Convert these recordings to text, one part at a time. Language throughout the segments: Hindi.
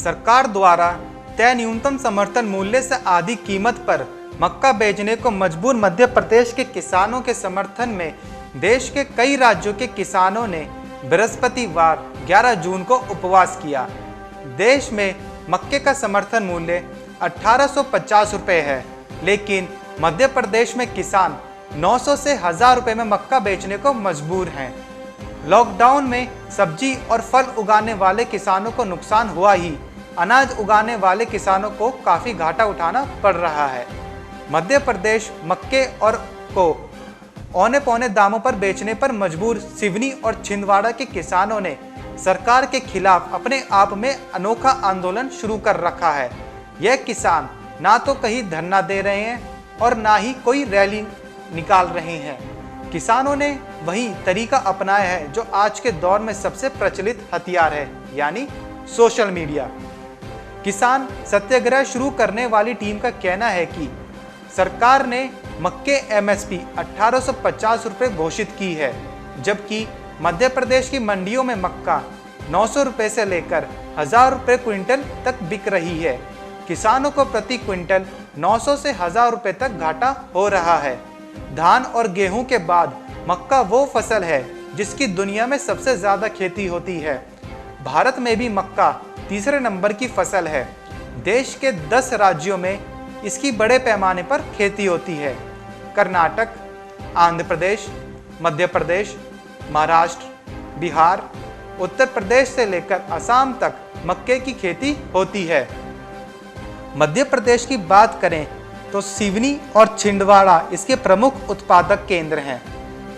सरकार द्वारा तय न्यूनतम समर्थन मूल्य से आधी कीमत पर मक्का बेचने को मजबूर मध्य प्रदेश के किसानों के समर्थन में देश के कई राज्यों के किसानों ने बृहस्पतिवार 11 जून को उपवास किया। देश में मक्के का समर्थन मूल्य 1850 रुपये है, लेकिन मध्य प्रदेश में किसान 900 से 1000 रुपये में मक्का बेचने को मजबूर हैं। लॉकडाउन में सब्जी और फल उगाने वाले किसानों को नुकसान हुआ ही, अनाज उगाने वाले किसानों को काफ़ी घाटा उठाना पड़ रहा है। मध्य प्रदेश मक्के और को औने पौने दामों पर बेचने पर मजबूर सिवनी और छिंदवाड़ा के किसानों ने सरकार के खिलाफ अपने आप में अनोखा आंदोलन शुरू कर रखा है। यह किसान ना तो कहीं धरना दे रहे हैं और ना ही कोई रैली निकाल रहे हैं। किसानों ने वही तरीका अपनाया है जो आज के दौर में सबसे प्रचलित हथियार है, यानी सोशल मीडिया। किसान सत्याग्रह शुरू करने वाली टीम का कहना है कि सरकार ने मक्के एमएसपी 1850 रुपये घोषित की है, जबकि मध्य प्रदेश की मंडियों में मक्का 900 रुपये से लेकर 1000 रुपये क्विंटल तक बिक रही है। किसानों को प्रति क्विंटल 900 से 1000 रुपये तक घाटा हो रहा है। धान और गेहूं के बाद मक्का वो फसल है जिसकी दुनिया में सबसे ज़्यादा खेती होती है। भारत में भी मक्का तीसरे नंबर की फसल है। देश के 10 राज्यों में इसकी बड़े पैमाने पर खेती होती है। कर्नाटक, आंध्र प्रदेश, मध्य प्रदेश, महाराष्ट्र, बिहार, उत्तर प्रदेश से लेकर असम तक मक्के की खेती होती है। मध्य प्रदेश की बात करें तो सिवनी और छिंदवाड़ा इसके प्रमुख उत्पादक केंद्र हैं।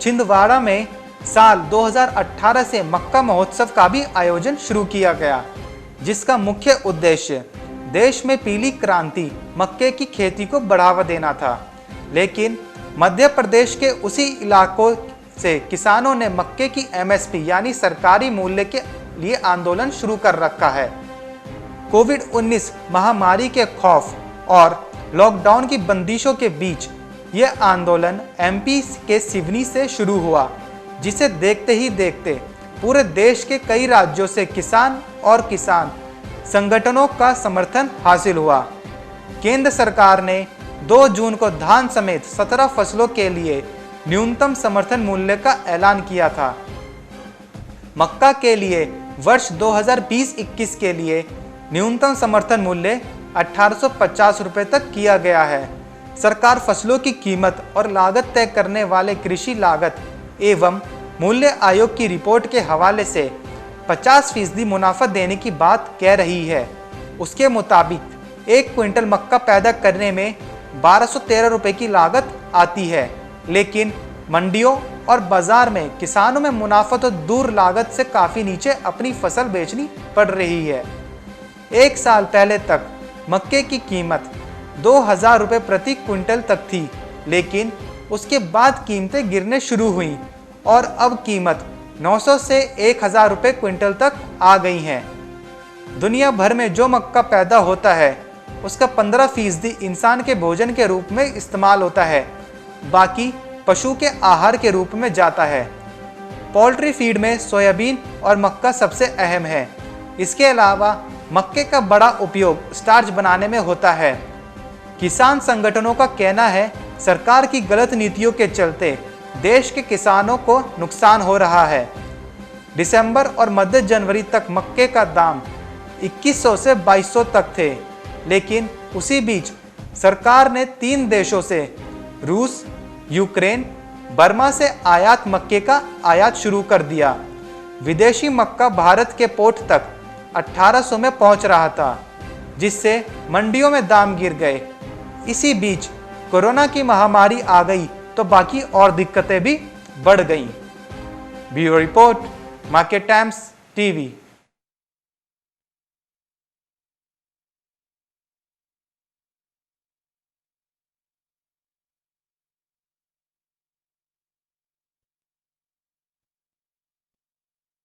छिंदवाड़ा में साल 2018 से मक्का महोत्सव का भी आयोजन शुरू किया गया, जिसका मुख्य उद्देश्य देश में पीली क्रांति मक्के की खेती को बढ़ावा देना था। लेकिन मध्य प्रदेश के उसी इलाकों से किसानों ने मक्के की एमएसपी यानी सरकारी मूल्य के लिए आंदोलन शुरू कर रखा है। कोविड-19 महामारी के खौफ और लॉकडाउन की बंदिशों के बीच यह आंदोलन एमपी के सिवनी से शुरू हुआ, जिसे देखते ही देखते पूरे देश के कई राज्यों से किसान और किसान संगठनों का समर्थन हासिल हुआ। केंद्र सरकार ने 2 जून को धान समेत 17 फसलों के लिए न्यूनतम समर्थन मूल्य का ऐलान किया था। मक्का के लिए वर्ष 2020-21 के लिए न्यूनतम समर्थन मूल्य 1850 रुपये तक किया गया है। सरकार फसलों की कीमत और लागत तय करने वाले कृषि लागत एवं मूल्य आयोग की रिपोर्ट के हवाले से 50% मुनाफा देने की बात कह रही है। उसके मुताबिक 1 क्विंटल मक्का पैदा करने में 1213 रुपये की लागत आती है, लेकिन मंडियों और बाजार में किसानों में मुनाफा तो दूर लागत से काफ़ी नीचे अपनी फसल बेचनी पड़ रही है। 1 साल पहले तक मक्के की कीमत 2000 रुपये प्रति क्विंटल तक थी, लेकिन उसके बाद कीमतें गिरने शुरू हुई और अब कीमत 900 से 1000 रुपये क्विंटल तक आ गई हैं। दुनिया भर में जो मक्का पैदा होता है उसका 15% इंसान के भोजन के रूप में इस्तेमाल होता है, बाकी पशु के आहार के रूप में जाता है। पोल्ट्री फीड में सोयाबीन और मक्का सबसे अहम है। इसके अलावा मक्के का बड़ा उपयोग स्टार्च बनाने में होता है। किसान संगठनों का कहना है सरकार की गलत नीतियों के चलते देश के किसानों को नुकसान हो रहा है। दिसंबर और मध्य जनवरी तक मक्के का दाम 2100 से 2200 तक थे, लेकिन उसी बीच सरकार ने 3 देशों से रूस, यूक्रेन, बर्मा से आयात मक्के का आयात शुरू कर दिया। विदेशी मक्का भारत के पोर्ट तक 1800 में पहुंच रहा था, जिससे मंडियों में दाम गिर गए। इसी बीच कोरोना की महामारी आ गई तो बाकी और दिक्कतें भी बढ़ गईं। Bureau report, market times TV.